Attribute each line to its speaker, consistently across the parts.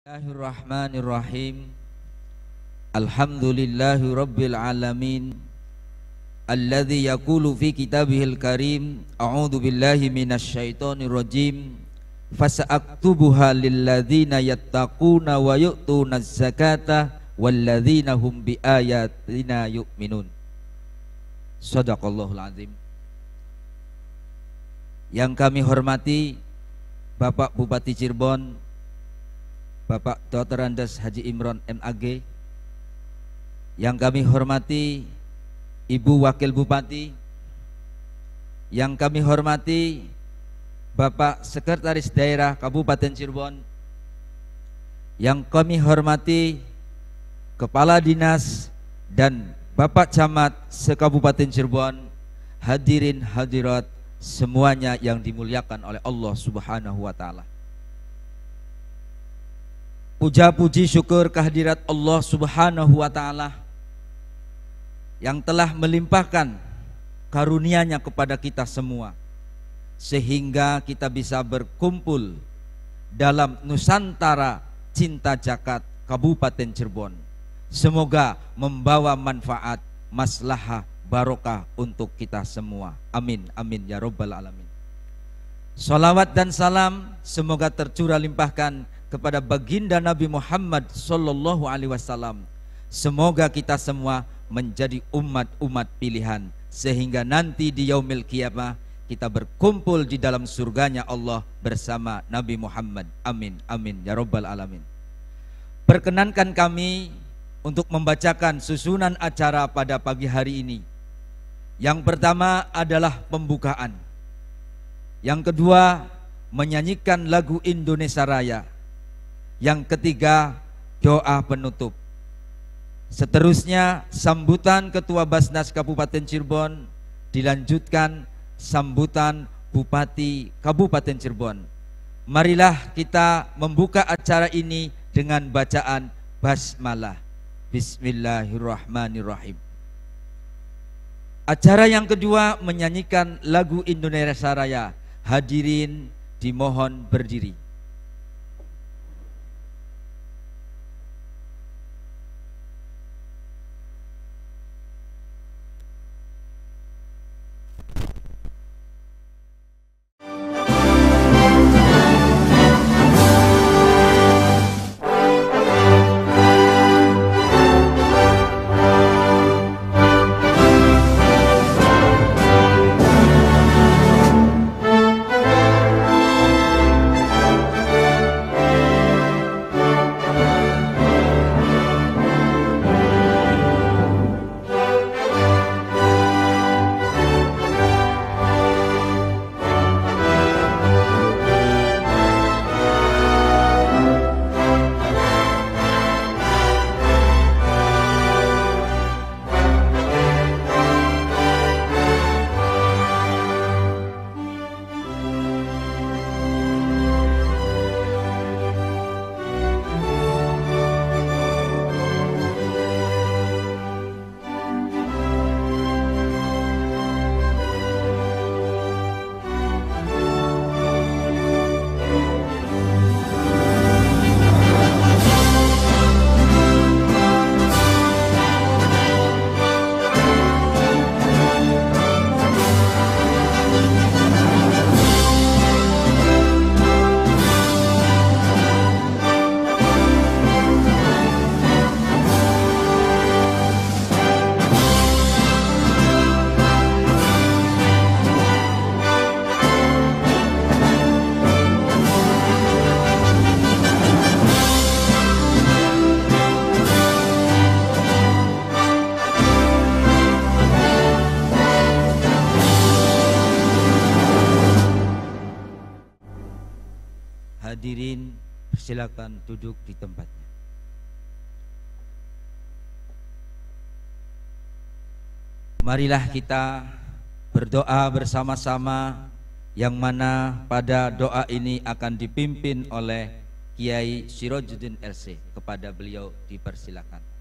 Speaker 1: Bismillahirrahmanirrahim. Alhamdulillahi rabbil alamin. Alladzi yaqulu fi kitabihil karim, a'udzu billahi minasyaitonir rajim. Fasa'aktubuha lilladzina yattaquna wa yu'tunaz zakata walladzina hum biayatina yu'minun. Shadaqallahul azim. Yang kami hormati Bapak Bupati Cirebon, Bapak Dr. Andes Haji Imron MAG, yang kami hormati Ibu Wakil Bupati, yang kami hormati Bapak Sekretaris Daerah Kabupaten Cirebon, yang kami hormati Kepala Dinas dan Bapak Camat se-Kabupaten Cirebon, hadirin hadirat semuanya yang dimuliakan oleh Allah Subhanahu wa taala. Puja puji syukur kehadirat Allah Subhanahu wa taala yang telah melimpahkan karunia-Nya kepada kita semua sehingga kita bisa berkumpul dalam Nusantara Cinta Jakat Kabupaten Cirebon. Semoga membawa manfaat, maslahah, barokah untuk kita semua. Amin amin ya rabbal alamin. Salawat dan salam semoga tercurah limpahkan kepada baginda Nabi Muhammad sallallahu alaihi wasallam. Semoga kita semua menjadi umat-umat pilihan sehingga nanti di yaumil qiyamah kita berkumpul di dalam surganya Allah bersama Nabi Muhammad. Amin amin ya rabbal alamin. Perkenankan kami untuk membacakan susunan acara pada pagi hari ini. Yang pertama adalah pembukaan. Yang kedua menyanyikan lagu Indonesia Raya. Yang ketiga doa penutup. Seterusnya sambutan Ketua Basnas Kabupaten Cirebon, dilanjutkan sambutan Bupati Kabupaten Cirebon. Marilah kita membuka acara ini dengan bacaan basmalah. Bismillahirrahmanirrahim. Acara yang kedua menyanyikan lagu Indonesia Raya. Hadirin dimohon berdiri. Hadirin silakan duduk di tempatnya. Marilah kita berdoa bersama-sama, yang mana pada doa ini akan dipimpin oleh Kiai Sirojuddin LC. Kepada beliau dipersilakan.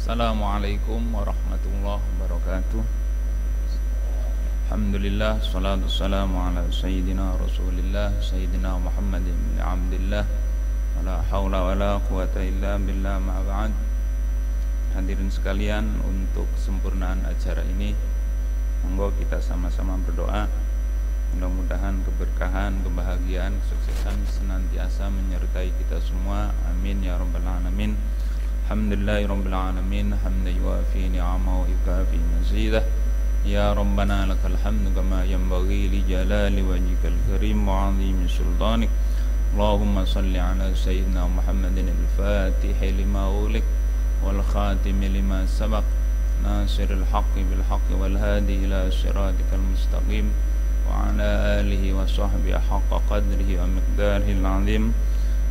Speaker 2: Assalamualaikum warahmatullahi wabarakatuh. Alhamdulillah, salatu wassalamu ala sayyidina Rasulillah, sayyidina Muhammad bin Abdillah. Wala haula wala quwata illa billah, ma ba'd. Hadirin sekalian, untuk kesempurnaan acara ini, monggo kita sama-sama berdoa. Mudah-mudahan keberkahan, kebahagiaan, kesuksesan senantiasa menyertai kita semua. Amin ya rabbal alamin. Alhamdulillahi rabbil alamin, hamdan yuwafi ni'amahu wa yukafi mazidah. Ya Rabbana lakal hamdu kama yanbaghi li jalali wajhikal karim wa 'azimi sultanik. Allahumma salli ala sayyidina Muhammadin al-Fatih lima ughliq wal khatim lima sabaq, nasiril haqqi bil haqqi wal hadi ila siratikal mustaqim, wa ala alihi wa sahbihi haqqa qadrihi wa miqdarihi al-'azim.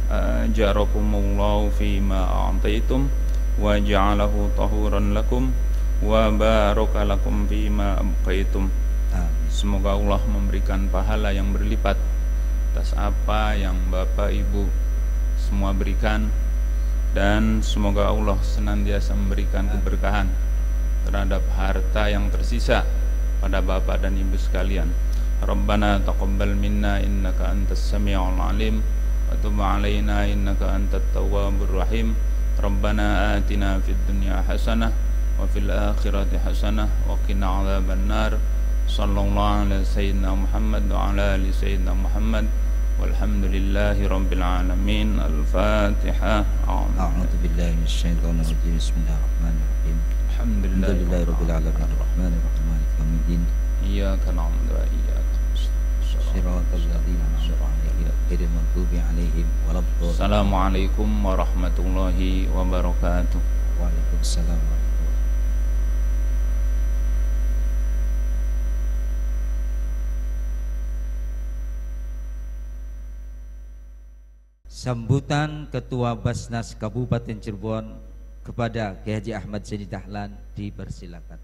Speaker 2: Ajarakumullahu fima a'taitum wa ja'alahu tahuran lakum wa baraka lakum fima abqaitum. Semoga Allah memberikan pahala yang berlipat atas apa yang Bapak Ibu semua berikan, dan semoga Allah senantiasa memberikan keberkahan terhadap harta yang tersisa pada Bapak dan Ibu sekalian. Rabbana taqabbal minna innaka antas sami'ul alim wa tub 'alaina innaka antat tawwabur rahim. Rabbana atina fid dunya hasanah wa fil akhirati hasanah wa qina 'adzaban nar. Sallallahu ala sayyidina Muhammad wa ala ali sayyidina Muhammad walhamdulillahi rabbil alamin. Al-Fatihah.
Speaker 1: A'udzu billahi minasyaitonir rajim. Bismillahirrahmanirrahim. Alhamdulillahi rabbil alamin arrahmanir rahim maliki yaumiddin.
Speaker 2: Iyyaka na'budu wa iyyaka nasta'in.
Speaker 1: Shiratal ladzina an'amta 'alaihim ghairil maghdubi 'alaihim waladdallin.
Speaker 2: Assalamualaikum warahmatullahi wabarakatuh.
Speaker 1: Waalaikumsalam. Sambutan Ketua Basnas Kabupaten Cirebon kepada Kiai Haji Ahmad Zaini Dahlan dipersilakan.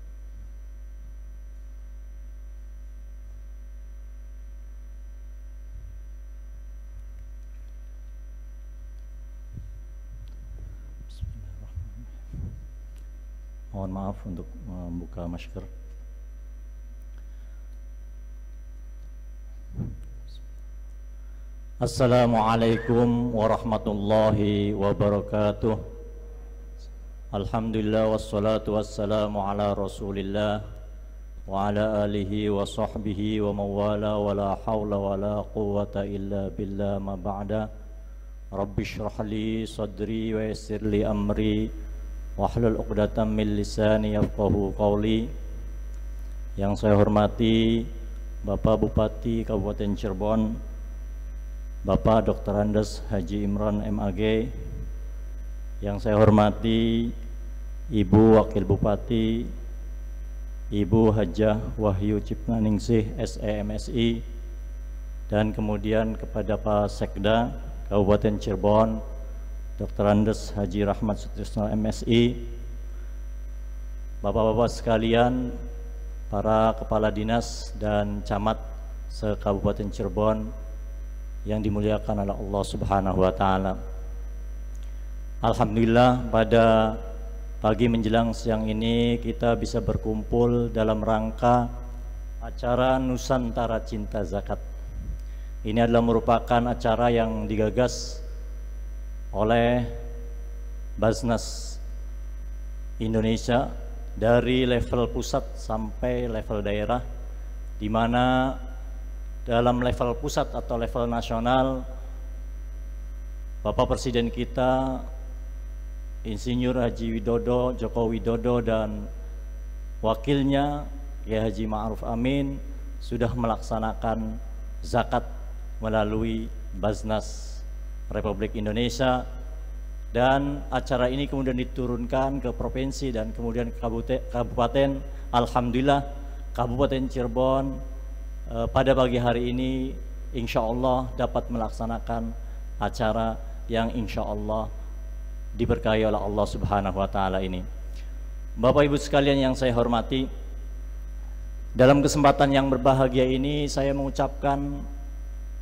Speaker 3: Mohon maaf untuk membuka masker. Assalamualaikum warahmatullahi wabarakatuh. Alhamdulillah wassalatu wassalamu ala Rasulillah wa ala alihi wa sahbihi wa mawala wa la hawla wa la quwwata illa billah, ma ba'da. Rabbi shrah li sadri wa yassir li amri wahlul 'uqdatam min lisani yafqahu qawli. Yang saya hormati Bapak Bupati Kabupaten Cirebon, Bapak Dr. Andes Haji Imran MAG. Yang saya hormati Ibu Wakil Bupati, Ibu Hajah Wahyu Cipnaningsih SEMSI, dan kemudian kepada Pak Sekda Kabupaten Cirebon Dr. Andes Haji Rahmat Sutrisno MSI, Bapak-bapak sekalian, para kepala dinas dan camat se-Kabupaten Cirebon yang dimuliakan oleh Allah Subhanahu wa taala. Alhamdulillah, pada pagi menjelang siang ini kita bisa berkumpul dalam rangka acara Nusantara Cinta Zakat. Ini adalah merupakan acara yang digagas oleh Basnas Indonesia dari level pusat sampai level daerah, di mana dalam level pusat atau level nasional Bapak Presiden kita Insinyur Haji Widodo, Joko Widodo, dan wakilnya Kiai Haji Ma'ruf Amin sudah melaksanakan zakat melalui Basnas Republik Indonesia, dan acara ini kemudian diturunkan ke provinsi dan kemudian ke kabupaten. Alhamdulillah, Kabupaten Cirebon pada pagi hari ini insya Allah dapat melaksanakan acara yang insya Allah diberkahi oleh Allah Subhanahu wa taala ini. Bapak Ibu sekalian yang saya hormati, dalam kesempatan yang berbahagia ini saya mengucapkan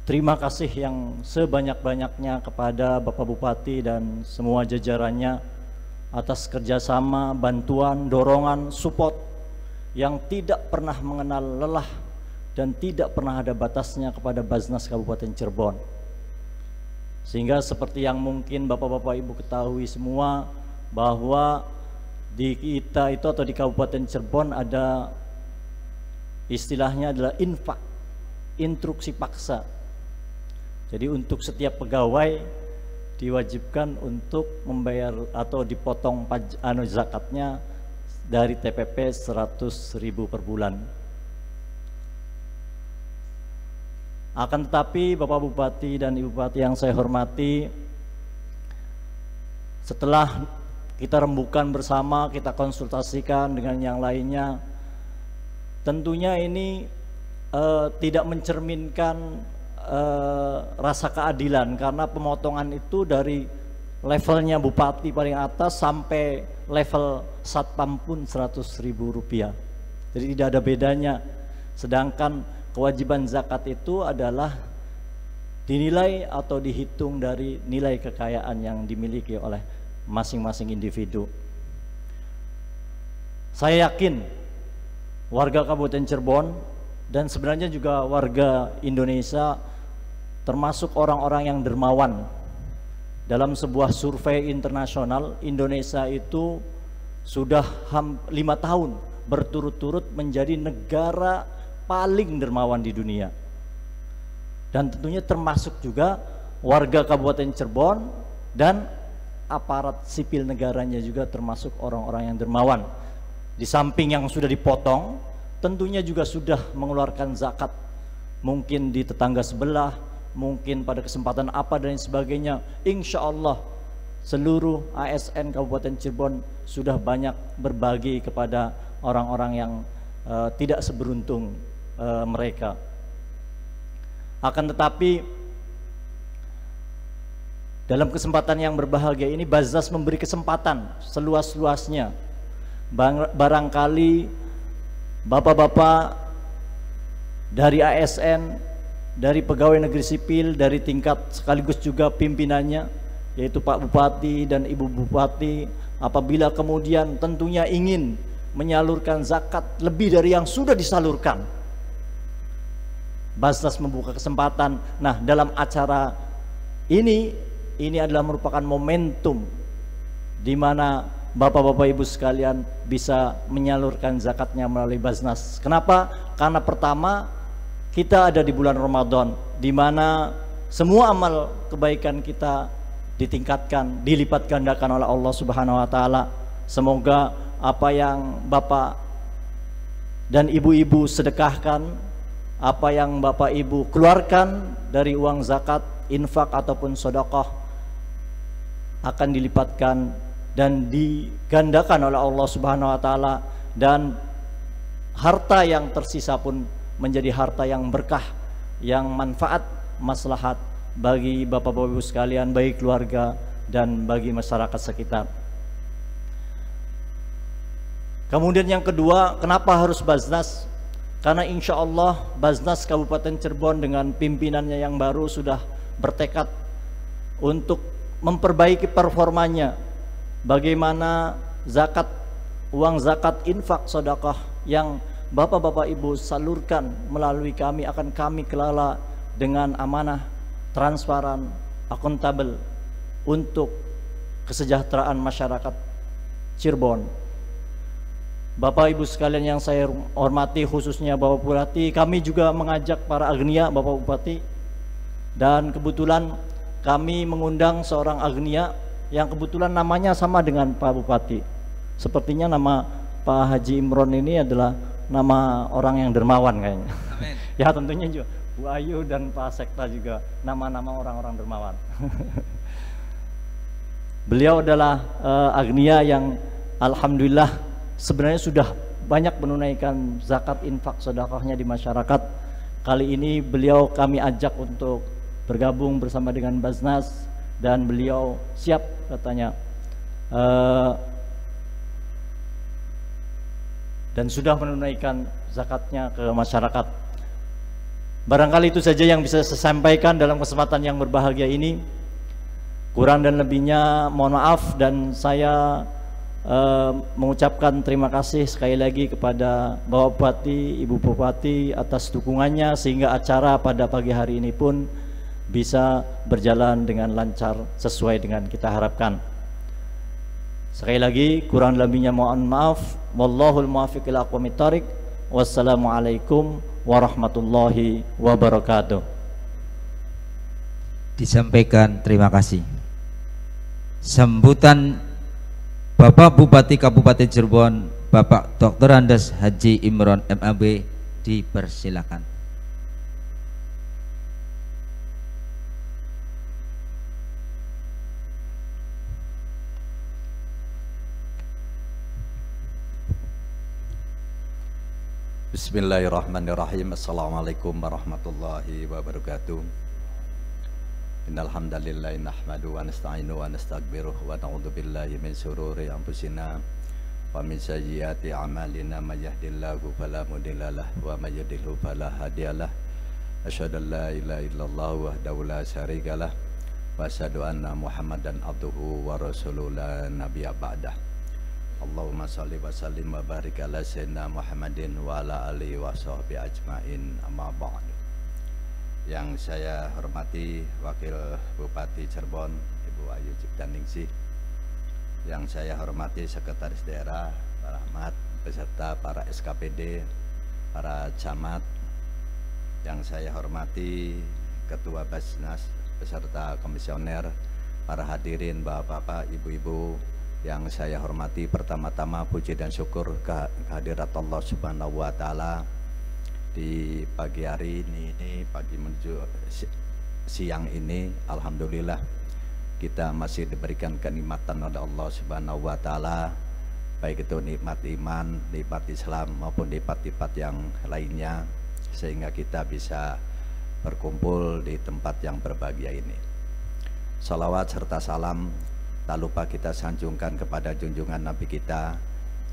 Speaker 3: terima kasih yang sebanyak-banyaknya kepada Bapak Bupati dan semua jajarannya atas kerjasama, bantuan, dorongan, support yang tidak pernah mengenal lelah dan tidak pernah ada batasnya kepada Basnas Kabupaten Cirebon. Sehingga seperti yang mungkin Bapak-Bapak Ibu ketahui semua, bahwa di kita itu atau di Kabupaten Cirebon ada istilahnya adalah infak, instruksi paksa. Jadi untuk setiap pegawai diwajibkan untuk membayar atau dipotong zakatnya dari TPP 100.000 per bulan. Akan tetapi Bapak Bupati dan Ibu Bupati yang saya hormati, setelah kita rembukan bersama, kita konsultasikan dengan yang lainnya, tentunya ini tidak mencerminkan rasa keadilan, karena pemotongan itu dari levelnya bupati paling atas sampai level satpam pun 100.000 rupiah. Jadi tidak ada bedanya. Sedangkan kewajiban zakat itu adalah dinilai atau dihitung dari nilai kekayaan yang dimiliki oleh masing-masing individu. Saya yakin warga Kabupaten Cirebon dan sebenarnya juga warga Indonesia termasuk orang-orang yang dermawan. Dalam sebuah survei internasional, Indonesia itu sudah 5 tahun berturut-turut menjadi negara paling dermawan di dunia. Dan tentunya termasuk juga warga Kabupaten Cirebon dan aparat sipil negaranya juga termasuk orang-orang yang dermawan. Di samping yang sudah dipotong, tentunya juga sudah mengeluarkan zakat, mungkin di tetangga sebelah, mungkin pada kesempatan apa dan sebagainya. Insya Allah seluruh ASN Kabupaten Cirebon sudah banyak berbagi kepada orang-orang yang tidak seberuntung mereka. Akan tetapi dalam kesempatan yang berbahagia ini, Basnas memberi kesempatan seluas-luasnya. Barangkali bapak-bapak dari ASN, dari pegawai negeri sipil, dari tingkat sekaligus juga pimpinannya, yaitu Pak Bupati dan Ibu Bupati, apabila kemudian tentunya ingin menyalurkan zakat lebih dari yang sudah disalurkan, Basnas membuka kesempatan. Nah, dalam acara ini adalah merupakan momentum di mana Bapak-bapak Ibu sekalian bisa menyalurkan zakatnya melalui Basnas. Kenapa? Karena pertama, kita ada di bulan Ramadan, di mana semua amal kebaikan kita ditingkatkan, dilipat gandakan oleh Allah Subhanahu wa taala. Semoga apa yang Bapak dan Ibu-ibu sedekahkan, apa yang Bapak Ibu keluarkan dari uang zakat, infak ataupun sedekah akan dilipatkan dan digandakan oleh Allah Subhanahu wa taala, dan harta yang tersisa pun menjadi harta yang berkah, yang manfaat, maslahat bagi Bapak-bapak Ibu sekalian, bagi keluarga dan bagi masyarakat sekitar. Kemudian yang kedua, kenapa harus Basnas? Karena insya Allah Basnas Kabupaten Cirebon dengan pimpinannya yang baru sudah bertekad untuk memperbaiki performanya. Bagaimana zakat, uang zakat, infak, sedekah yang Bapak-bapak Ibu salurkan melalui kami akan kami kelola dengan amanah, transparan, akuntabel untuk kesejahteraan masyarakat Cirebon. Bapak Ibu sekalian yang saya hormati, khususnya Bapak Bupati, kami juga mengajak para agnia Bapak Bupati, dan kebetulan kami mengundang seorang agnia yang kebetulan namanya sama dengan Pak Bupati. Sepertinya nama Pak Haji Imron ini adalah nama orang yang dermawan kayaknya. Amin. Ya tentunya juga Bu Ayu dan Pak Sekta juga nama-nama orang-orang dermawan. Beliau adalah agnia yang alhamdulillah sebenarnya sudah banyak menunaikan zakat, infak, sedekahnya di masyarakat. Kali ini beliau kami ajak untuk bergabung bersama dengan Basnas, dan beliau siap katanya dan sudah menunaikan zakatnya ke masyarakat. Barangkali itu saja yang bisa saya sampaikan dalam kesempatan yang berbahagia ini. Kurang dan lebihnya mohon maaf, dan saya mengucapkan terima kasih sekali lagi kepada Bapak Bupati, Ibu Bupati atas dukungannya sehingga acara pada pagi hari ini pun bisa berjalan dengan lancar sesuai dengan kita harapkan. Sekali lagi kurang lebihnya mohon maaf. Wallahul muwaffiq ila aqwamit thoriq. Wassalamualaikum warahmatullahi wabarakatuh.
Speaker 1: Disampaikan terima kasih. Sambutan Bapak Bupati Kabupaten Cirebon, Bapak Dr. Andes Haji Imron MAB, dipersilakan.
Speaker 4: Bismillahirrahmanirrahim. Assalamualaikum warahmatullahi wabarakatuh. Innal hamdalillah nahmadu wa nasta'inu wa nastaghfiruh wa na'udzu billahi min shururi anfusina wa min sayyiati a'malina may yahdihillahu fala mudhillalah wa may yudhlil fala hadiyalah. Asyhadu an la ilaha illallah wahdahu la syarikalah wa asyhadu anna Muhammadan abduhu wa rasuluhu la nabiyya ba'dah. Allahumma shalli wa sallim wa barik ala sayyidina Muhammadin wa ala alihi wa sahbihi ajmain, amma ba'du. Yang saya hormati Wakil Bupati Cirebon Ibu Ayu Ciptaningsih, yang saya hormati Sekretaris Daerah Pak Rahmat beserta para SKPD, para camat, yang saya hormati Ketua Basnas beserta komisioner, para hadirin Bapak-bapak, Ibu-ibu, yang saya hormati, pertama-tama puji dan syukur kehadirat Allah Subhanahu wa taala di pagi hari ini pagi menuju siang ini. Alhamdulillah kita masih diberikan kenikmatan oleh Allah Subhanahu wa taala, baik itu nikmat iman, nikmat Islam maupun nikmat-nikmat yang lainnya, sehingga kita bisa berkumpul di tempat yang berbahagia ini. Salawat serta salam tak lupa kita sanjungkan kepada junjungan Nabi kita,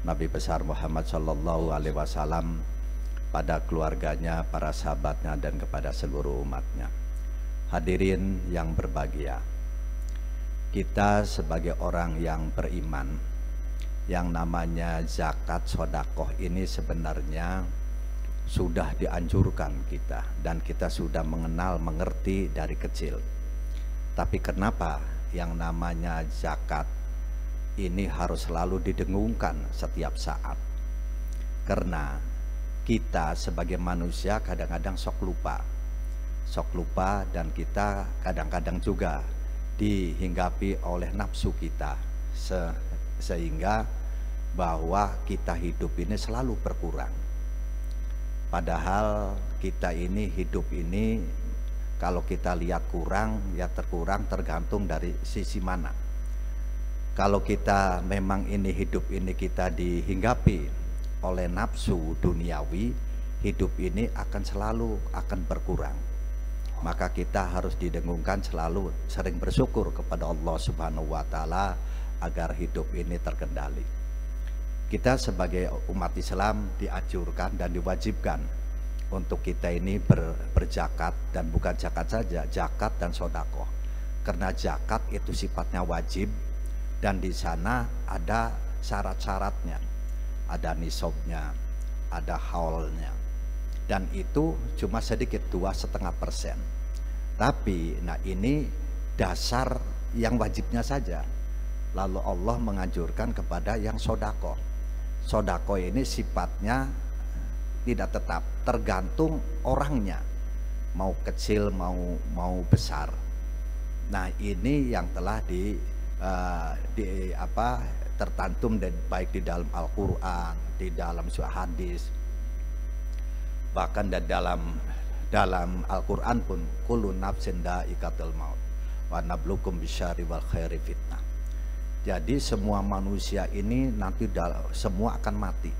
Speaker 4: Nabi besar Muhammad Sallallahu Alaihi Wasallam, pada keluarganya, para sahabatnya, dan kepada seluruh umatnya. Hadirin yang berbahagia, kita sebagai orang yang beriman, yang namanya zakat sodakoh ini sebenarnya sudah dianjurkan kita, dan kita sudah mengenal, mengerti dari kecil. Tapi kenapa yang namanya zakat ini harus selalu didengungkan setiap saat? Karena kita sebagai manusia kadang-kadang sok lupa, dan kita kadang-kadang juga dihinggapi oleh nafsu kita, sehingga bahwa kita hidup ini selalu berkurang. Padahal kita ini hidup ini kalau kita lihat kurang, ya terkurang tergantung dari sisi mana. Kalau kita memang ini hidup ini kita dihinggapi oleh nafsu duniawi, hidup ini selalu akan berkurang. Maka kita harus didengungkan selalu sering bersyukur kepada Allah Subhanahu wa taala agar hidup ini terkendali. Kita sebagai umat Islam dianjurkan dan diwajibkan untuk kita ini berzakat, dan bukan zakat saja, zakat dan sedekah. Karena zakat itu sifatnya wajib, dan di sana ada syarat-syaratnya, ada nisabnya, ada haulnya, dan itu cuma sedikit 2,5%. Tapi ini dasar yang wajibnya saja. Lalu Allah menganjurkan kepada yang sedekah. Sedekah ini sifatnya tidak tetap, tergantung orangnya, mau kecil mau besar. Nah ini yang telah tertantum baik di dalam Al-Quran, di dalam surah hadis, bahkan dalam Al-Quran pun kullu nafsin dha'iqatul maut wa nabluukum bisyarri wal khairi fitnah. Jadi semua manusia ini nanti semua akan mati,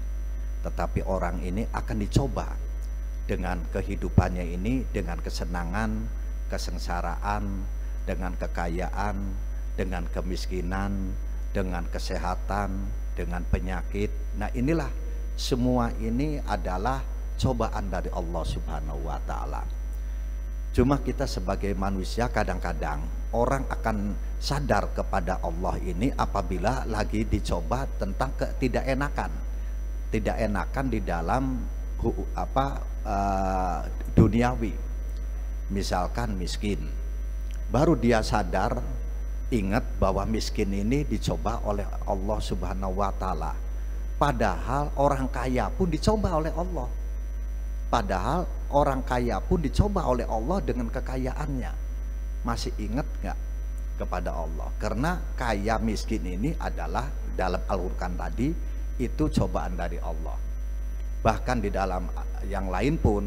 Speaker 4: tetapi orang ini akan dicoba dengan kehidupannya ini, dengan kesenangan, kesengsaraan, dengan kekayaan, dengan kemiskinan, dengan kesehatan, dengan penyakit. Nah inilah semua ini adalah cobaan dari Allah Subhanahu wa taala. Cuma kita sebagai manusia kadang-kadang orang akan sadar kepada Allah ini apabila lagi dicoba tentang ketidakenakan, tidak enakan di dalam duniawi. Misalkan miskin, baru dia sadar, ingat bahwa miskin ini dicoba oleh Allah Subhanahu wa Ta'ala. Padahal orang kaya pun dicoba oleh Allah. Padahal orang kaya pun dicoba oleh Allah dengan kekayaannya. Masih ingat nggak kepada Allah? Karena kaya miskin ini adalah dalam Al-Qur'an tadi itu cobaan dari Allah. Bahkan di dalam yang lain pun,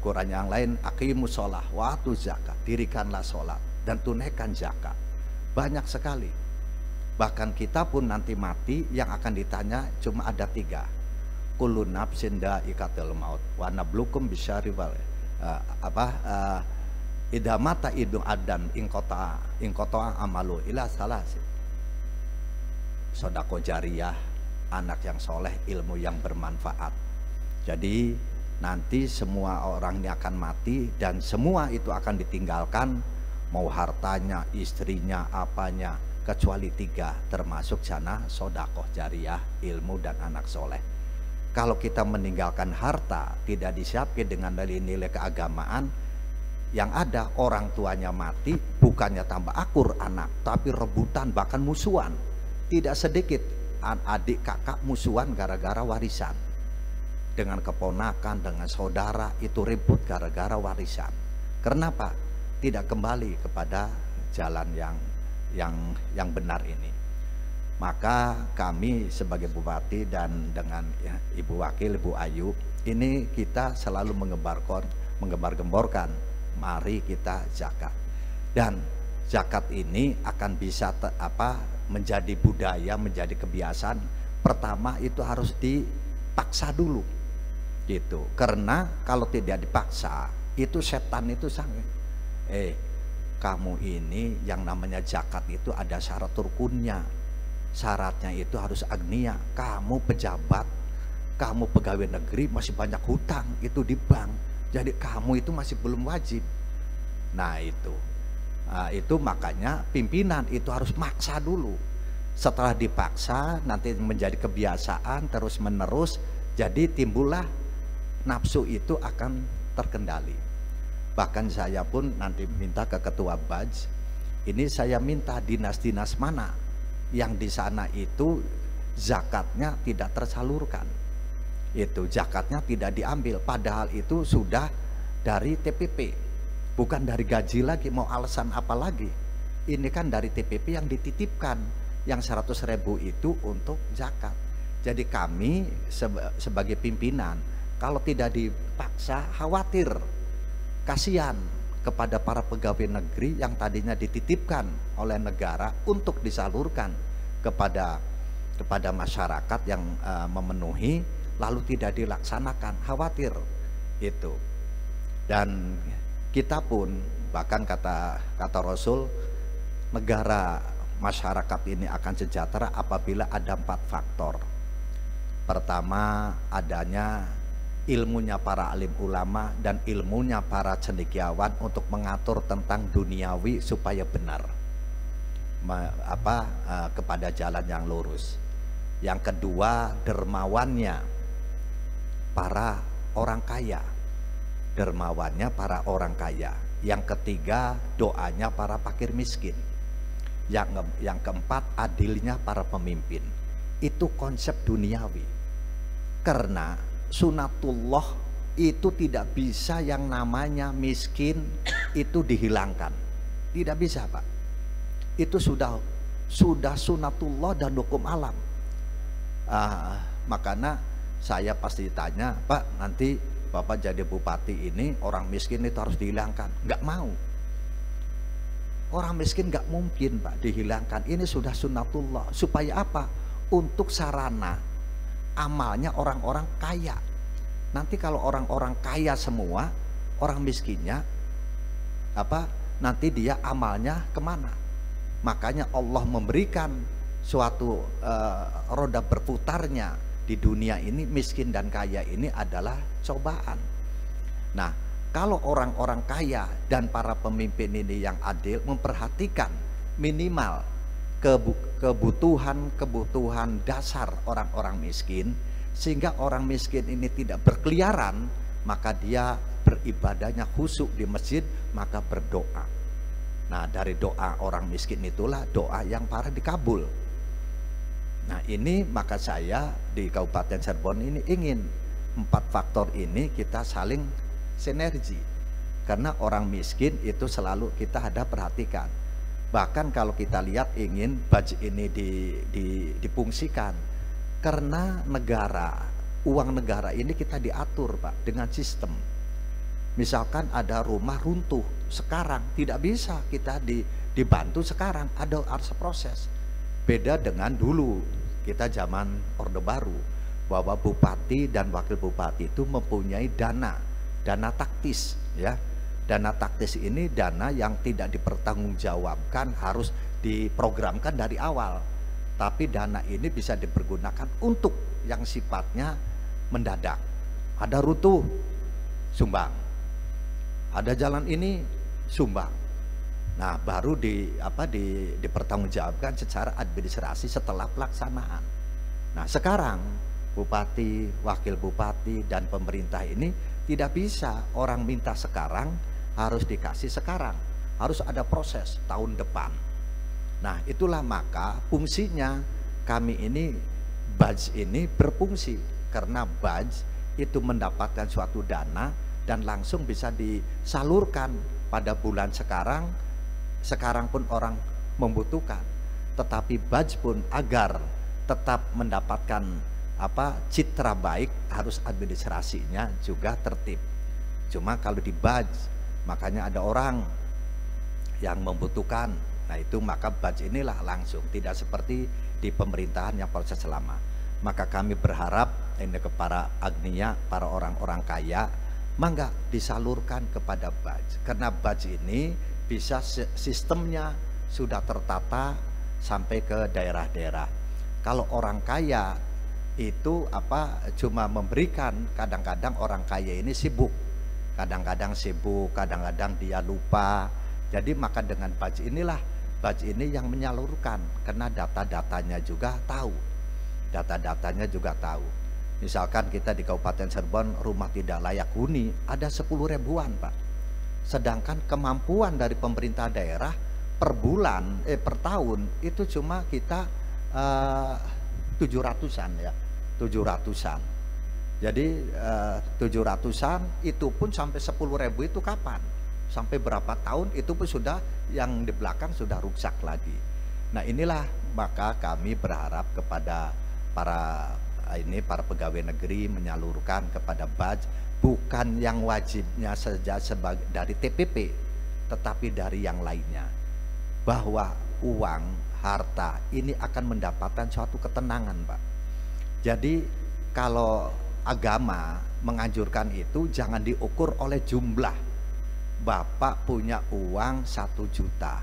Speaker 4: Quran yang lain, aqimus sholah wa atu zakat, dirikanlah sholat dan tunaikan zakat. Banyak sekali. Bahkan kita pun nanti mati yang akan ditanya cuma ada 3. Kullu nafsin dha'iqatul maut wa nablukum bisyarri wal idza mata idun adan ingqata amalu ila salasi. Sedekah jariyah, anak yang soleh, ilmu yang bermanfaat. Jadi nanti semua orang ini akan mati dan semua itu akan ditinggalkan, mau hartanya, istrinya, apanya, kecuali 3, termasuk jana sedekah jariyah, ilmu dan anak soleh. Kalau kita meninggalkan harta, tidak disiapkan dengan nilai keagamaan, yang ada orang tuanya mati, bukannya tambah akur anak, tapi rebutan, bahkan musuhan. Tidak sedikit adik kakak musuhan gara-gara warisan. Dengan keponakan, dengan saudara, itu ribut gara-gara warisan. Kenapa? Tidak kembali kepada jalan yang benar ini. Maka kami sebagai bupati dan dengan Ibu Wakil, Ibu Ayu, ini kita selalu menggembar-gemborkan, mari kita zakat. Dan zakat ini akan bisa menjadi budaya, menjadi kebiasaan. Pertama itu harus dipaksa dulu, gitu. Karena kalau tidak dipaksa, itu setan itu sangat. Kamu ini yang namanya zakat itu ada syarat rukunnya. Syaratnya itu harus agnia. Kamu pejabat, kamu pegawai negeri masih banyak hutang itu di bank. Jadi kamu itu masih belum wajib. Nah itu makanya pimpinan itu harus maksa dulu. Setelah dipaksa nanti menjadi kebiasaan terus menerus. Jadi timbullah nafsu itu akan terkendali. Bahkan saya pun nanti minta ke ketua Baj. Ini saya minta dinas-dinas mana yang di sana itu zakatnya tidak tersalurkan, itu zakatnya tidak diambil, padahal itu sudah dari TPP, bukan dari gaji lagi. Mau alasan apa lagi? Ini kan dari TPP yang dititipkan, yang 100.000 itu untuk zakat. Jadi kami sebagai pimpinan, kalau tidak dipaksa, khawatir, kasihan kepada para pegawai negeri yang tadinya dititipkan oleh negara untuk disalurkan kepada masyarakat yang memenuhi, lalu tidak dilaksanakan, khawatir itu. Dan kita pun bahkan kata Rasul, negara masyarakat ini akan sejahtera apabila ada 4 faktor. Pertama, adanya ilmunya para alim ulama dan ilmunya para cendekiawan untuk mengatur tentang duniawi supaya benar, kepada jalan yang lurus. Yang kedua, dermawannya para orang kaya, dermawannya para orang kaya. Yang ketiga, doanya para fakir miskin. Yang keempat, adilnya para pemimpin. Itu konsep duniawi. Karena sunatullah itu tidak bisa yang namanya miskin itu dihilangkan, tidak bisa, Pak. Itu sudah sunatullah dan hukum alam. Makanya saya pasti tanya, Pak, nanti Bapak jadi bupati ini orang miskin itu harus dihilangkan. Nggak mau. Orang miskin nggak mungkin, Pak, dihilangkan. Ini sudah sunatullah. Supaya apa? Untuk sarana amalnya orang-orang kaya. Nanti kalau orang-orang kaya semua, orang miskinnya nanti dia amalnya kemana? Makanya Allah memberikan suatu roda berputarnya di dunia ini. Miskin dan kaya ini adalah cobaan. Nah, kalau orang-orang kaya dan para pemimpin ini yang adil memperhatikan minimal kebutuhan dasar orang-orang miskin, sehingga orang miskin ini tidak berkeliaran, maka dia beribadahnya khusyuk di masjid, maka berdoa. Nah, dari doa orang miskin itulah doa yang para dikabul. Nah, ini maka saya di Kabupaten Cirebon ini ingin 4 faktor ini kita saling sinergi, karena orang miskin itu selalu kita ada perhatikan. Bahkan kalau kita lihat ingin budget ini difungsikan, karena negara, uang negara ini kita diatur Pak dengan sistem. Misalkan ada rumah runtuh sekarang, tidak bisa kita dibantu sekarang, ada harus proses. Beda dengan dulu kita zaman Orde Baru, bahwa bupati dan wakil bupati itu mempunyai dana taktis ya. Dana taktis ini dana yang tidak dipertanggungjawabkan, harus diprogramkan dari awal. Tapi dana ini bisa dipergunakan untuk yang sifatnya mendadak. Ada runtuh, sumbang. Ada jalan ini, sumbang. Nah, baru dipertanggungjawabkan secara administrasi setelah pelaksanaan. Nah, sekarang bupati, wakil bupati, dan pemerintah ini tidak bisa orang minta sekarang harus dikasih sekarang, harus ada proses tahun depan. Nah, itulah maka fungsinya kami ini, Baj ini berfungsi, karena Baj itu mendapatkan suatu dana dan langsung bisa disalurkan pada bulan sekarang pun orang membutuhkan, tetapi Baj pun agar tetap mendapatkan citra baik, harus administrasinya juga tertib. Cuma kalau di Baj, makanya ada orang yang membutuhkan, nah itu maka Baj inilah langsung, tidak seperti di pemerintahan yang proses lama. Maka kami berharap ini kepada agnia, para orang-orang kaya, mangga disalurkan kepada Baj, karena Baj ini bisa sistemnya sudah tertata sampai ke daerah-daerah. Kalau orang kaya itu cuma memberikan, kadang-kadang orang kaya ini sibuk, kadang-kadang dia lupa. Jadi maka dengan Baj inilah, Baj ini yang menyalurkan, karena data-datanya juga tahu. Misalkan kita di Kabupaten Cirebon rumah tidak layak huni ada 10 ribuan Pak. Sedangkan kemampuan dari pemerintah daerah per bulan, per tahun itu cuma kita 700-an ya, 700-an. Jadi 700-an itu pun sampai 10.000 itu kapan? Sampai berapa tahun itu pun sudah, yang di belakang sudah rusak lagi. Nah, inilah maka kami berharap kepada para pegawai negeri menyalurkan kepada Baj, bukan yang wajibnya saja sebagai dari TPP, tetapi dari yang lainnya, bahwa uang, harta ini akan mendapatkan suatu ketenangan Pak. Jadi kalau agama menganjurkan itu jangan diukur oleh jumlah. Bapak punya uang 1 juta,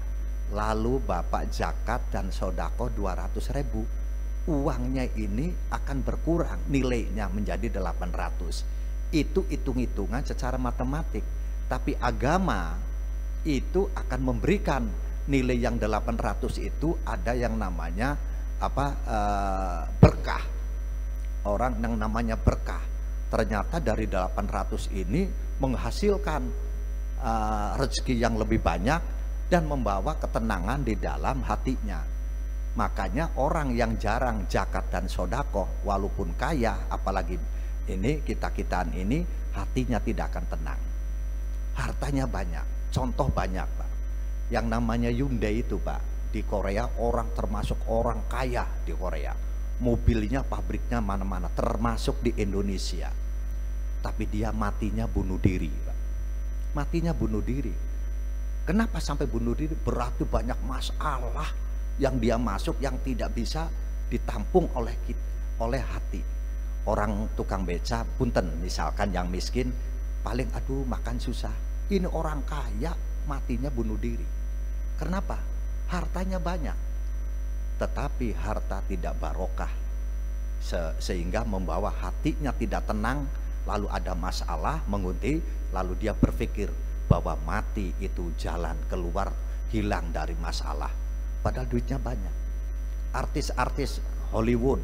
Speaker 4: lalu Bapak zakat dan sodako 200.000, uangnya ini akan berkurang, nilainya menjadi 800. Itu hitung-hitungan secara matematik. Tapi agama itu akan memberikan nilai yang 800 itu ada yang namanya berkah. Orang yang namanya berkah, ternyata dari 800 ini menghasilkan rezeki yang lebih banyak dan membawa ketenangan di dalam hatinya. Makanya orang yang jarang zakat dan sodako, walaupun kaya, apalagi ini kita-kitaan ini, hatinya tidak akan tenang. Hartanya banyak, contoh banyak Pak. Yang namanya Hyundai itu Pak, di Korea orang termasuk orang kaya di Korea. Mobilnya, pabriknya mana-mana, termasuk di Indonesia. Tapi dia matinya bunuh diri Pak. Matinya bunuh diri. Kenapa sampai bunuh diri? Berarti banyak masalah yang dia masuk yang tidak bisa ditampung oleh hati. Orang tukang beca, punten misalkan yang miskin, paling aduh makan susah. Ini orang kaya matinya bunuh diri. Kenapa? Hartanya banyak, tetapi harta tidak barokah, sehingga membawa hatinya tidak tenang, lalu ada masalah mengunti, lalu dia berpikir bahwa mati itu jalan keluar, hilang dari masalah. Padahal duitnya banyak. Artis-artis Hollywood,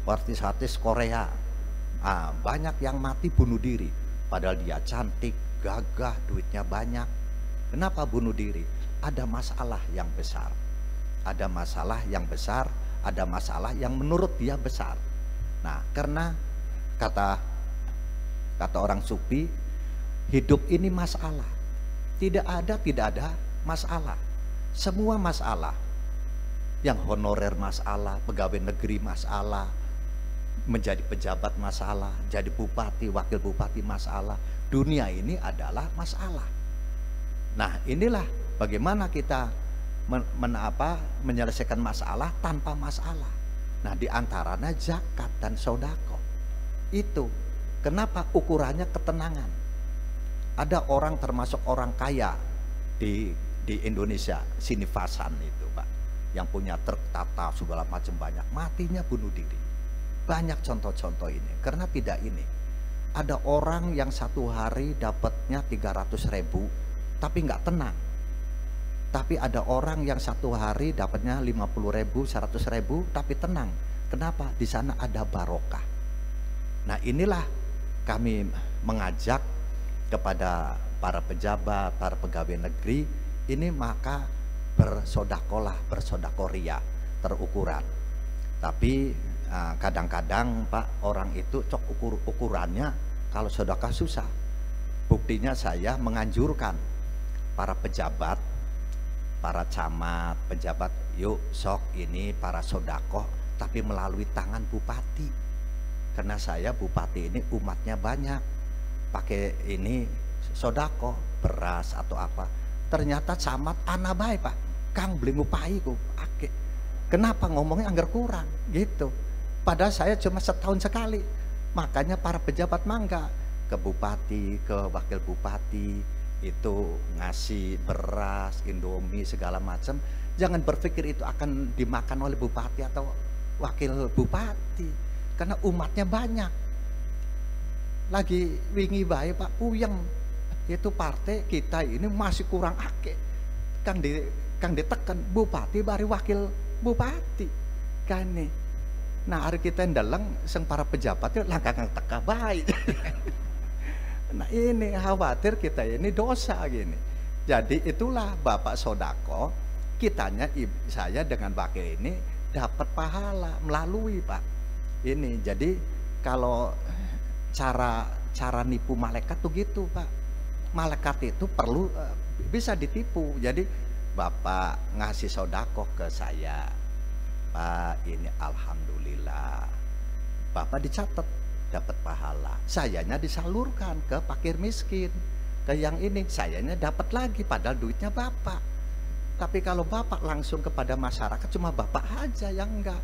Speaker 4: artis-artis Korea, banyak yang mati bunuh diri. Padahal dia cantik, gagah, duitnya banyak. Kenapa bunuh diri? Ada masalah yang besar. Ada masalah yang besar, ada masalah yang menurut dia besar. Nah, karena kata orang sufi, hidup ini masalah. Tidak ada masalah. Semua masalah. Yang honorer masalah, pegawai negeri masalah, menjadi pejabat masalah, jadi bupati, wakil bupati masalah. Dunia ini adalah masalah. Nah, inilah bagaimana kita menyelesaikan masalah tanpa masalah. Nah, diantaranya zakat dan sodako. Itu kenapa ukurannya ketenangan. Ada orang termasuk orang kaya di Indonesia, Sinivasan itu Pak, yang punya truk Tata segala macam banyak, matinya bunuh diri. Banyak contoh-contoh ini. Karena tidak ini, ada orang yang satu hari dapatnya 300.000 tapi nggak tenang. Tapi ada orang yang satu hari dapatnya 50.000, 100.000 tapi tenang. Kenapa? Di sana ada barokah. Nah, inilah kami mengajak kepada para pejabat, para pegawai negeri ini, maka bersodakolah, bersodakoria terukuran. Tapi kadang-kadang Pak, orang itu cok ukurannya kalau sedekah susah. Buktinya saya menganjurkan para pejabat, para camat, pejabat, yuk sok ini para sodakoh, tapi melalui tangan bupati. Karena saya bupati ini umatnya banyak, pakai ini sodakoh, beras atau apa. Ternyata camat anak baik Pak, Kang beli ngupai ku, ake. Kenapa ngomongnya anggar kurang gitu. Padahal saya cuma setahun sekali. Makanya para pejabat mangga ke bupati, ke wakil bupati, itu ngasih beras, Indomie segala macam. Jangan berpikir itu akan dimakan oleh bupati atau wakil bupati, karena umatnya banyak. Lagi wingi bae Pak Puyeng, itu partai kita ini masih kurang ake. Kang ditekan bupati bari wakil bupati kan nih. Nah, hari kita ndeleng sing para pejabatnya langkang teka baik. Nah, ini khawatir kita ini dosa gini. Jadi itulah Bapak Sodako, kitanya saya dengan wakil ini dapat pahala melalui Pak ini. Jadi kalau cara nipu malaikat tuh gitu Pak. Malaikat itu perlu bisa ditipu. Jadi Bapak ngasih sodako ke saya, Pak ini alhamdulillah, Bapak dicatat dapat pahala, sayanya disalurkan ke fakir miskin, ke yang ini sayanya dapat lagi, padahal duitnya Bapak. Tapi kalau Bapak langsung kepada masyarakat, cuma Bapak aja yang enggak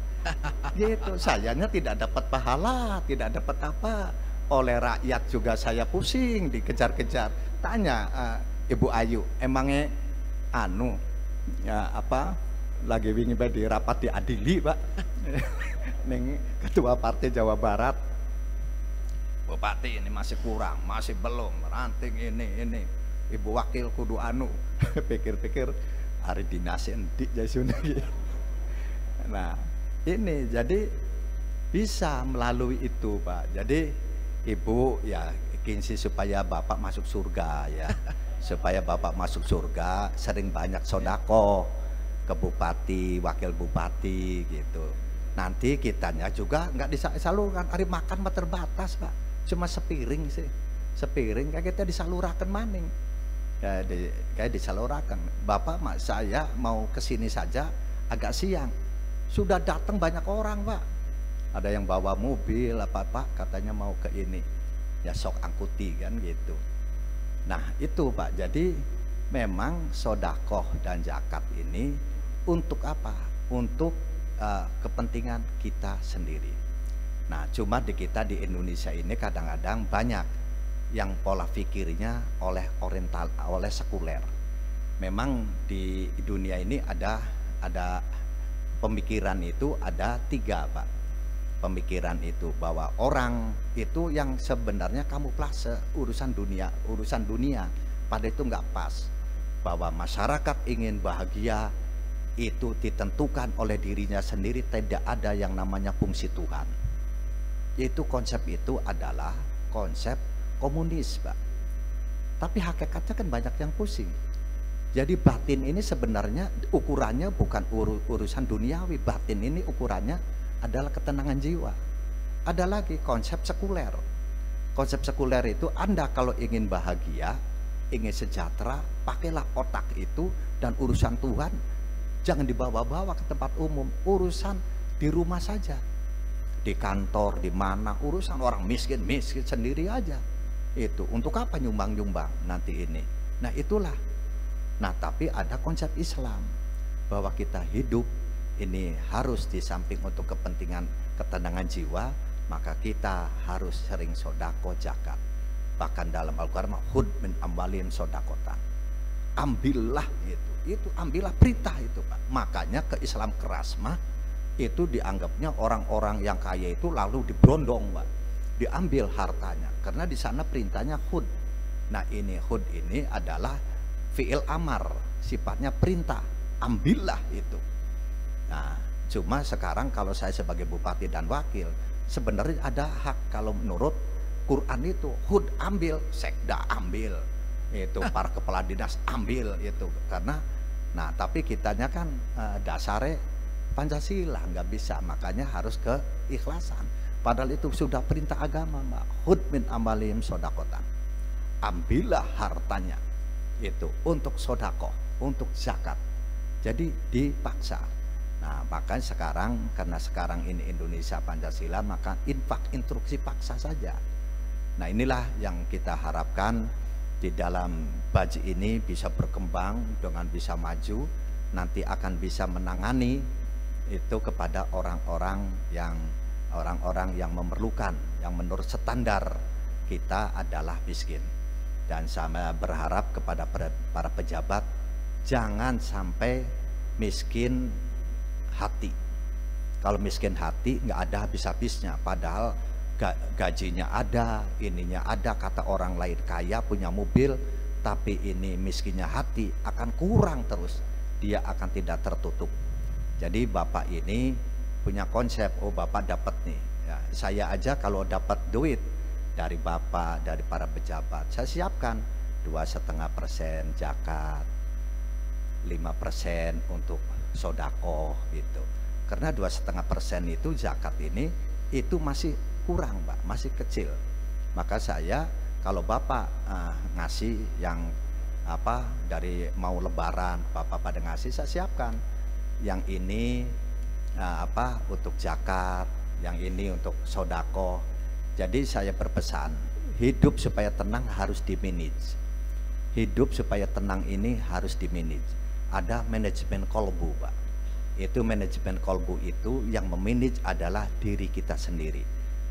Speaker 4: gitu, sayanya tidak dapat pahala, tidak dapat apa. Oleh rakyat juga saya pusing, dikejar-kejar. Tanya Ibu Ayu, emangnya lagi wingi di rapat diadili Pak neng ketua partai Jawa Barat, bupati ini masih kurang, masih belum ranting ini Ibu wakil kudu pikir-pikir hari dinasin di jasun lagi. Nah ini jadi bisa melalui itu Pak. Jadi Ibu ya kinsi supaya Bapak masuk surga ya. Supaya Bapak masuk surga sering banyak sodako ke bupati, wakil bupati gitu. Nanti kitanya juga nggak disalurkan, hari makan mah terbatas Pak, cuma sepiring sih, sepiring kayak kita disalurkan maning, kayak disalurkan. Bapak mak saya mau kesini saja agak siang, sudah datang banyak orang Pak. Ada yang bawa mobil apa katanya mau ke ini, ya sok angkuti kan gitu. Nah itu Pak, jadi memang sodakoh dan zakat ini untuk apa? Untuk kepentingan kita sendiri. Nah cuma di kita di Indonesia ini kadang-kadang banyak yang pola pikirnya oleh oriental, oleh sekuler. Memang di dunia ini ada pemikiran itu ada 3 Pak. pemikiran itu bahwa orang itu yang sebenarnya kamuflase urusan dunia, pada itu nggak pas. Bahwa masyarakat ingin bahagia itu ditentukan oleh dirinya sendiri, tidak ada yang namanya fungsi Tuhan. Itu konsep itu adalah konsep komunis, Pak. Tapi hakikatnya kan banyak yang pusing. Jadi batin ini sebenarnya ukurannya bukan urusan duniawi. Batin ini ukurannya adalah ketenangan jiwa. Ada lagi konsep sekuler. Konsep sekuler itu Anda kalau ingin bahagia, ingin sejahtera, pakailah otak itu, dan urusan Tuhan jangan dibawa-bawa ke tempat umum. Urusan di rumah saja, di kantor, di mana, urusan orang miskin sendiri aja. Itu untuk apa nyumbang-nyumbang nanti ini. Nah itulah. Nah tapi ada konsep Islam bahwa kita hidup ini harus di samping untuk kepentingan ketenangan jiwa, maka kita harus sering sodako zakat. Bahkan dalam Al-Quran, hud min amwalihim sodakotan, ambillah itu ambillah perintah itu, Pak. Makanya ke Islam keras mah itu dianggapnya orang-orang yang kaya itu lalu diberondong, Pak, diambil hartanya, karena di sana perintahnya hud. Nah ini hud ini adalah fi'il amar, sifatnya perintah, ambillah itu. Nah cuma sekarang kalau saya sebagai bupati dan wakil, sebenarnya ada hak kalau menurut Quran itu hud ambil, sekda ambil, itu para kepala dinas ambil itu, karena nah tapi kitanya kan dasarnya Pancasila, nggak bisa, makanya harus keikhlasan. Padahal itu sudah perintah agama, Mbak. Hud min amalihim sodakotan, ambillah hartanya itu untuk sodako, untuk zakat. Jadi dipaksa. Nah makanya sekarang, karena sekarang ini Indonesia Pancasila, maka infak instruksi paksa saja. Nah inilah yang kita harapkan di dalam Baji ini bisa berkembang dengan bisa maju, nanti akan bisa menangani itu kepada orang-orang yang memerlukan, yang menurut standar kita adalah miskin. Dan saya berharap kepada para pejabat jangan sampai miskin hati. Kalau miskin hati nggak ada habis-habisnya, padahal gajinya ada, ininya ada, kata orang lain kaya punya mobil, tapi ini miskinnya hati akan kurang terus, dia akan tidak tertutup. Jadi Bapak ini punya konsep, oh Bapak dapat nih ya, saya aja kalau dapat duit dari Bapak, dari para pejabat, saya siapkan 2,5% zakat, 5% untuk sodako gitu. Karena 2,5% itu zakat ini itu masih kurang, Pak, masih kecil. Maka saya kalau Bapak ngasih yang apa dari mau lebaran, Bapak pada ngasih, saya siapkan yang ini apa untuk zakat, yang ini untuk sodako. Jadi saya berpesan, hidup supaya tenang harus dimanage. Hidup supaya tenang ini harus dimanage. Ada manajemen kolbu, Pak. Itu manajemen kolbu itu yang memanage adalah diri kita sendiri.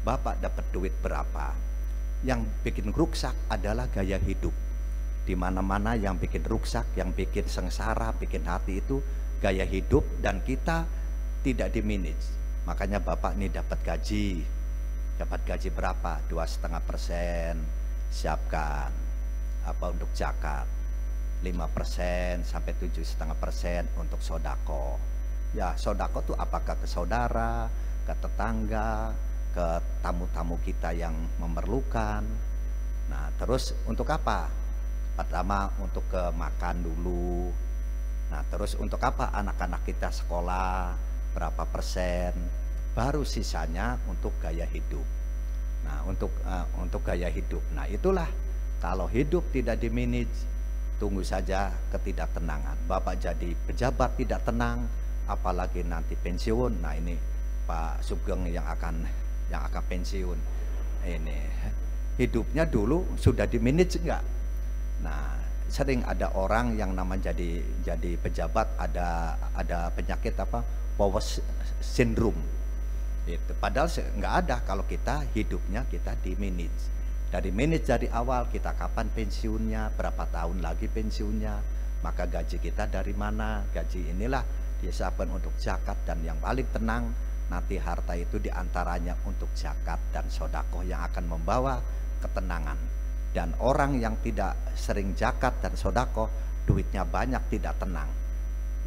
Speaker 4: Bapak dapat duit berapa? Yang bikin ruksak adalah gaya hidup. Di mana-mana yang bikin ruksak, yang bikin sengsara, bikin hati itu gaya hidup, dan kita tidak dimanage. Makanya Bapak ini dapat gaji berapa? 2,5%, siapkan apa untuk zakat, 5% sampai 7,5% untuk sodako. Ya sodako tuh apakah ke saudara, ke tetangga, ke tamu-tamu kita yang memerlukan. Nah terus untuk apa? Pertama untuk ke makan dulu. Nah terus untuk apa? Anak-anak kita sekolah berapa persen, baru sisanya untuk gaya hidup. Nah untuk gaya hidup. Nah itulah, kalau hidup tidak dimanage, tunggu saja ketidaktenangan. Bapak jadi pejabat tidak tenang, apalagi nanti pensiun. Nah ini Pak Sugeng yang akan pensiun ini, hidupnya dulu sudah dimanage enggak? Nah sering ada orang yang namanya jadi pejabat ada penyakit apa, power syndrome itu, padahal nggak ada kalau kita hidupnya kita dimanage. Dari manage dari awal, kita kapan pensiunnya, berapa tahun lagi pensiunnya, maka gaji kita dari mana, gaji inilah disiapkan untuk zakat. Dan yang paling tenang nanti harta itu diantaranya untuk zakat dan sodakoh yang akan membawa ketenangan. Dan orang yang tidak sering zakat dan sodakoh, duitnya banyak tidak tenang.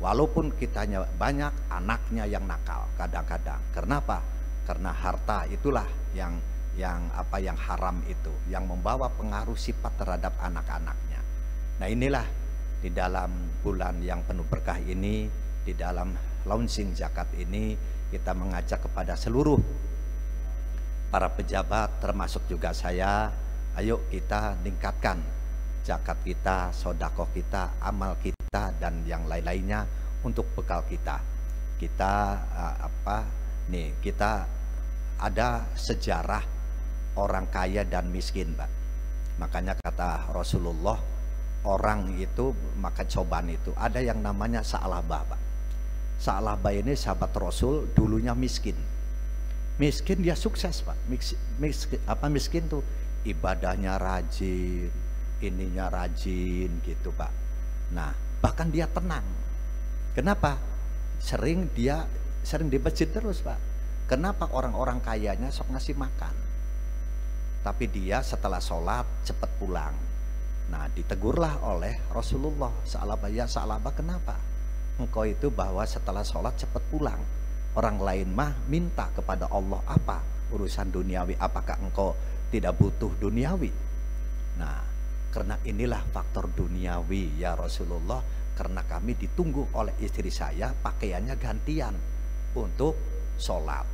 Speaker 4: Walaupun kitanya banyak, anaknya yang nakal kadang-kadang. Kenapa? Karena harta itulah yang haram itu, yang membawa pengaruh sifat terhadap anak-anaknya. Nah, inilah di dalam bulan yang penuh berkah ini, di dalam launching zakat ini, kita mengajak kepada seluruh para pejabat, termasuk juga saya, ayo kita tingkatkan zakat kita, sodakoh kita, amal kita, dan yang lain-lainnya untuk bekal kita. Kita kita ada sejarah orang kaya dan miskin, Pak. Makanya kata Rasulullah, orang itu makan cobaan itu ada yang namanya Sa'labah, Pak. Sa'labah ini sahabat Rasul, dulunya miskin. Miskin dia sukses, Pak. Miskin tuh ibadahnya rajin, ininya rajin gitu, Pak. Nah, bahkan dia tenang. Kenapa? Sering di masjid terus, Pak. Kenapa? Orang-orang kayanya sok ngasih makan, tapi dia setelah sholat cepat pulang. Nah, ditegurlah oleh Rasulullah, Sa'labah, ya Sa'labah, kenapa engkau itu bahwa setelah sholat cepat pulang? Orang lain mah minta kepada Allah, apa urusan duniawi, apakah engkau tidak butuh duniawi? Nah, karena inilah faktor duniawi ya Rasulullah, karena kami ditunggu oleh istri saya pakaiannya gantian untuk sholat.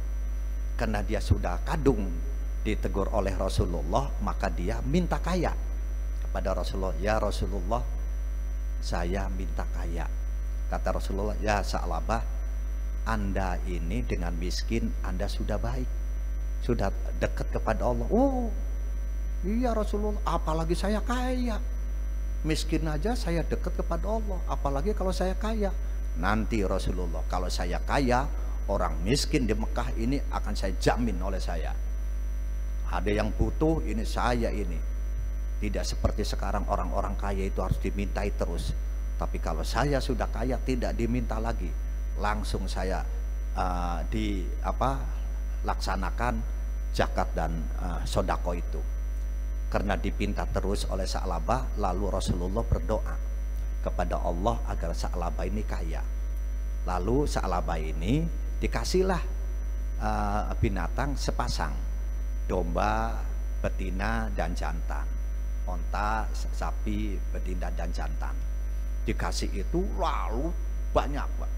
Speaker 4: Karena dia sudah kadung, ditegur oleh Rasulullah, maka dia minta kaya kepada Rasulullah. Ya Rasulullah, saya minta kaya. Kata Rasulullah, ya Sa'labah, Anda ini dengan miskin Anda sudah baik, sudah dekat kepada Allah. Oh iya Rasulullah, apalagi saya kaya. Miskin aja saya dekat kepada Allah, apalagi kalau saya kaya. Nanti Rasulullah, kalau saya kaya, orang miskin di Mekah ini akan saya jamin oleh saya. Ada yang butuh, ini saya ini. Tidak seperti sekarang orang-orang kaya itu harus dimintai terus. Tapi kalau saya sudah kaya, tidak diminta lagi. Langsung saya laksanakan zakat dan sodako itu. Karena dipinta terus oleh Sa'labah, lalu Rasulullah berdoa kepada Allah agar Sa'labah ini kaya. Lalu Sa'labah ini dikasihlah binatang sepasang, domba betina dan jantan, onta, sapi betina dan jantan. Dikasih itu lalu banyak, Pak.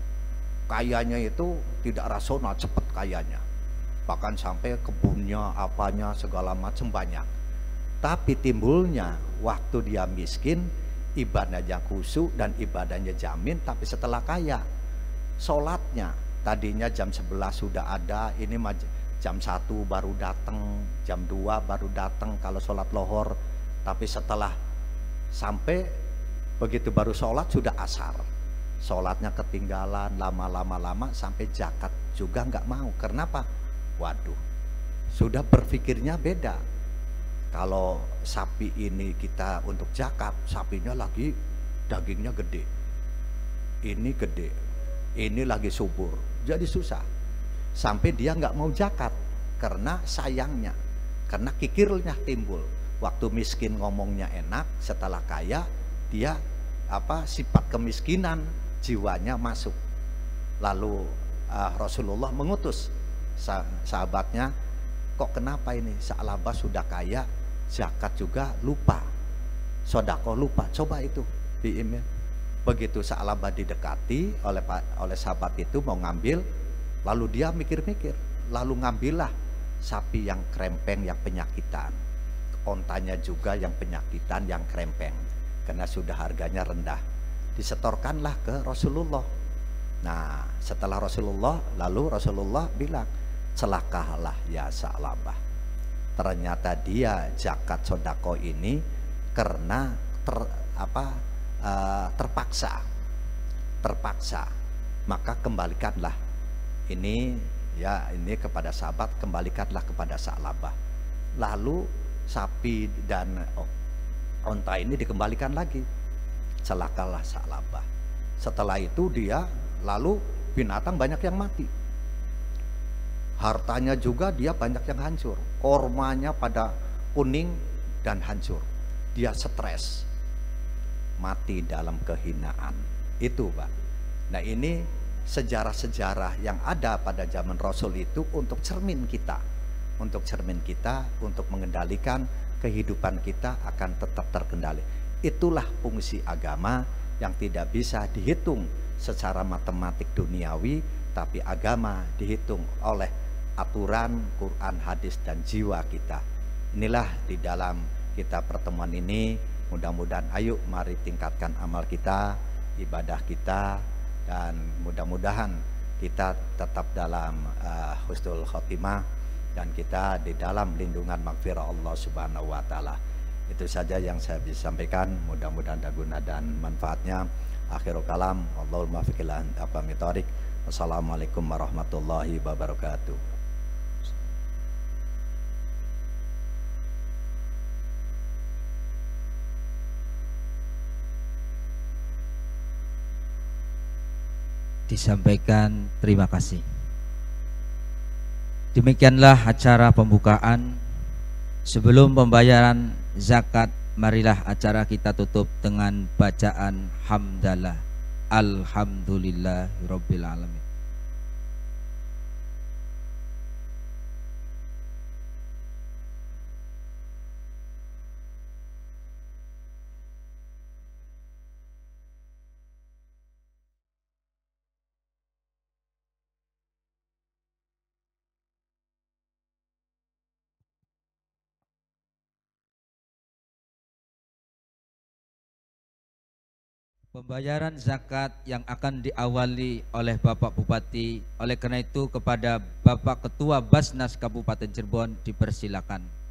Speaker 4: Kayanya itu tidak rasional, cepat kayanya, bahkan sampai kebunnya apanya segala macam banyak. Tapi timbulnya waktu dia miskin, ibadahnya khusyuk dan ibadahnya jamin. Tapi setelah kaya, sholatnya tadinya jam 11 sudah ada, ini jam 1 baru datang, jam 2 baru datang kalau sholat lohor. Tapi setelah sampai begitu baru sholat sudah asar, sholatnya ketinggalan lama sampai zakat juga nggak mau. Kenapa? Waduh, sudah berpikirnya beda. Kalau sapi ini kita untuk zakat, sapinya lagi dagingnya gede, ini gede, ini lagi subur, jadi susah. Sampai dia nggak mau zakat karena sayangnya, karena kikirnya timbul. Waktu miskin ngomongnya enak, setelah kaya dia sifat kemiskinan jiwanya masuk. Lalu Rasulullah mengutus sahabatnya, kok kenapa ini Sa'labah sudah kaya, zakat juga lupa, sodako lupa, coba itu di email. Begitu Sa'labah didekati oleh sahabat itu mau ngambil, lalu dia mikir-mikir, lalu ngambillah sapi yang krempeng, yang penyakitan, ontanya juga yang penyakitan, yang krempeng, karena sudah harganya rendah. Disetorkanlah ke Rasulullah. Nah, setelah Rasulullah, lalu Rasulullah bilang, celakalah ya Sa'labah. Ternyata dia zakat sodako ini karena terpaksa, maka kembalikanlah ini ya, ini kepada sahabat, kembalikanlah kepada Sa'labah. Lalu sapi dan onta ini dikembalikan lagi, celakalah Sa'labah. Setelah itu dia lalu binatang banyak yang mati. hartanya juga dia banyak yang hancur, kormanya pada kuning dan hancur, dia stres, mati dalam kehinaan. Itu Pak. Nah ini sejarah-sejarah yang ada pada zaman Rasul itu untuk cermin kita, untuk mengendalikan kehidupan kita akan tetap terkendali. Itulah fungsi agama yang tidak bisa dihitung secara matematik duniawi, tapi agama dihitung oleh aturan Quran, hadis, dan jiwa kita. Inilah di dalam kita pertemuan ini, mudah-mudahan ayo mari tingkatkan amal kita, ibadah kita, dan mudah-mudahan kita tetap dalam husnul khotimah dan kita di dalam lindungan magfirah Allah Subhanahu wa taala. Itu saja yang saya bisa sampaikan, mudah-mudahan ada guna dan manfaatnya. Akhirul kalam, Allahumma fiqilan apa mitorik. Wassalamualaikum warahmatullahi wabarakatuh.
Speaker 1: Disampaikan terima kasih. Demikianlah acara pembukaan. Sebelum pembayaran zakat, marilah acara kita tutup dengan bacaan hamdalah. Alhamdulillahirabbil alamin. Pembayaran zakat yang akan diawali oleh Bapak Bupati. Oleh karena itu kepada Bapak Ketua Basnas Kabupaten Cirebon dipersilakan.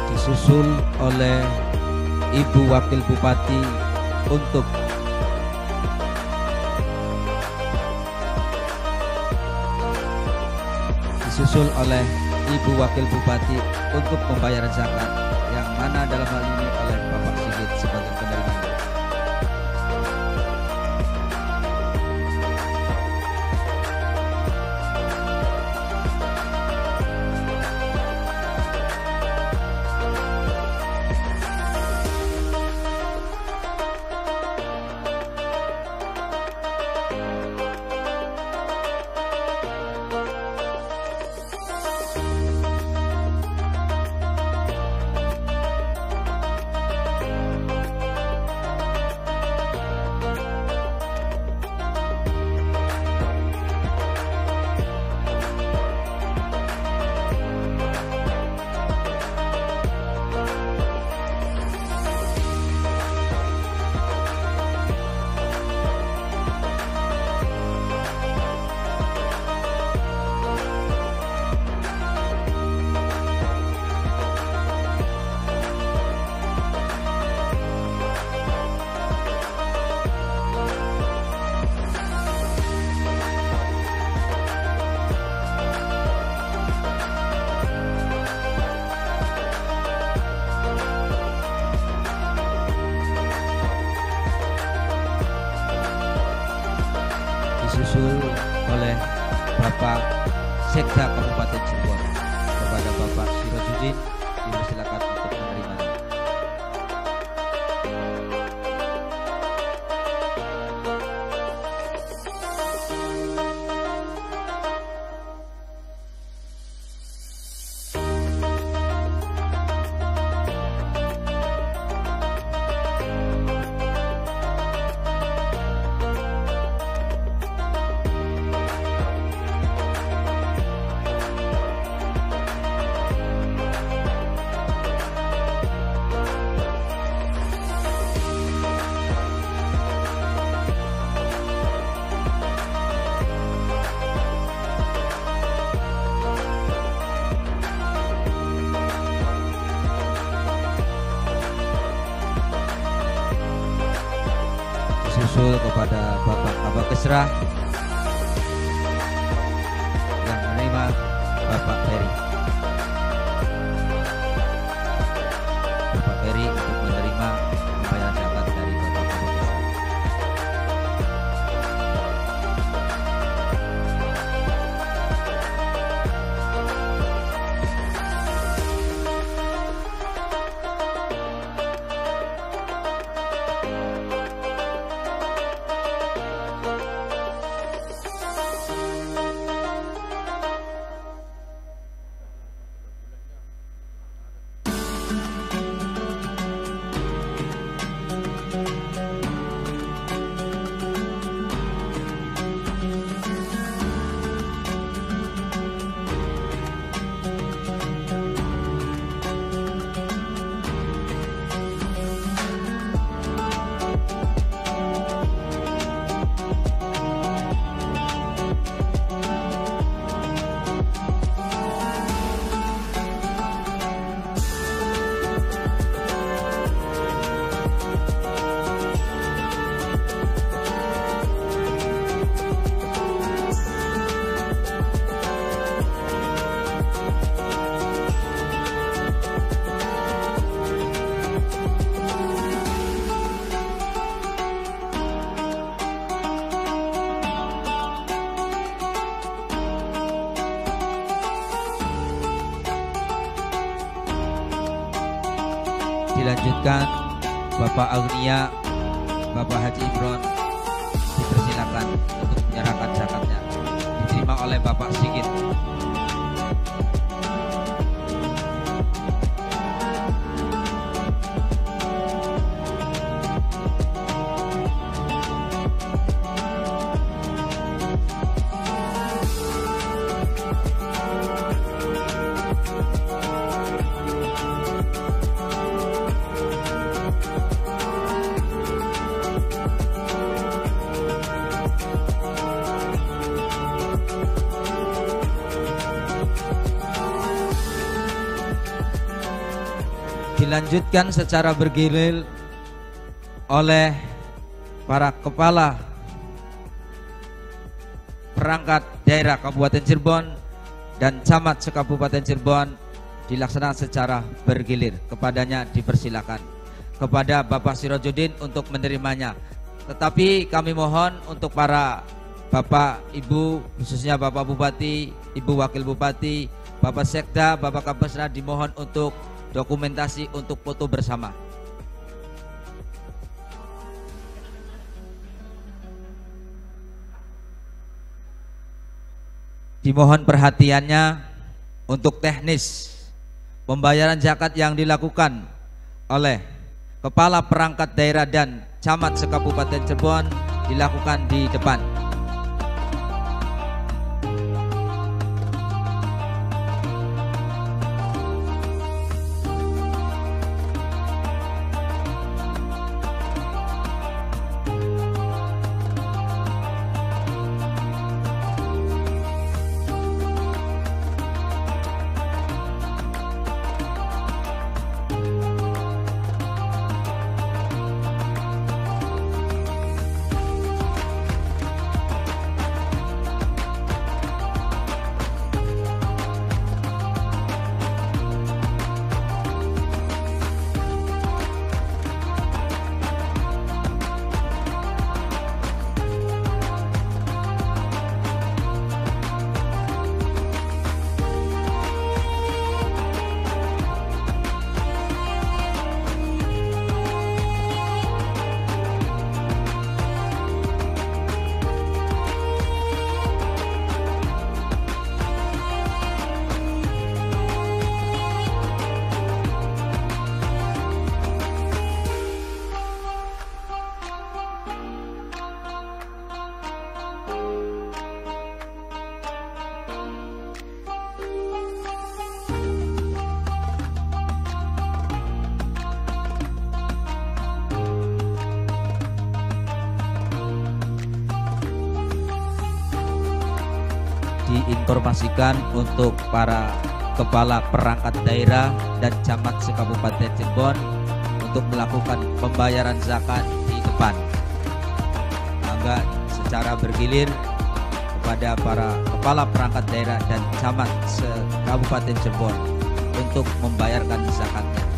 Speaker 1: Disusul oleh Ibu Wakil Bupati untuk pembayaran zakat, yang mana dalam hal ini oleh Bapak Sigit sebagai penerima. Disusul oleh Bapak Sekda Kabupaten Cirebon. Kepada Bapak Sirojudin dipersilakan untuk menerima. disusul kepada Bapak Kabakesra, yang menerima Bapak Peri. Bapak Peri untuk menerima pembayaran zakat dari Bapak Kabakesra. Dilanjutkan Bapak Agnia, Bapak Haji Imron dipersilakan untuk menyerahkan zakatnya, diterima oleh Bapak Sigit. Dilanjutkan secara bergilir oleh para kepala perangkat daerah Kabupaten Cirebon dan camat se-Kabupaten Cirebon, dilaksanakan secara bergilir. Kepadanya dipersilakan. Kepada Bapak Sirojudin untuk menerimanya. Tetapi kami mohon untuk para Bapak, Ibu, khususnya Bapak Bupati, Ibu Wakil Bupati, Bapak Sekda, Bapak Kabakesra, dimohon untuk dokumentasi untuk foto bersama. Dimohon perhatiannya untuk teknis pembayaran zakat yang dilakukan oleh kepala perangkat daerah dan camat se-Kabupaten Cirebon dilakukan di depan. diinformasikan untuk para kepala perangkat daerah dan camat se-Kabupaten Cirebon untuk melakukan pembayaran zakat di depan. mangga secara bergilir kepada para kepala perangkat daerah dan camat se-Kabupaten Cirebon untuk membayarkan zakatnya.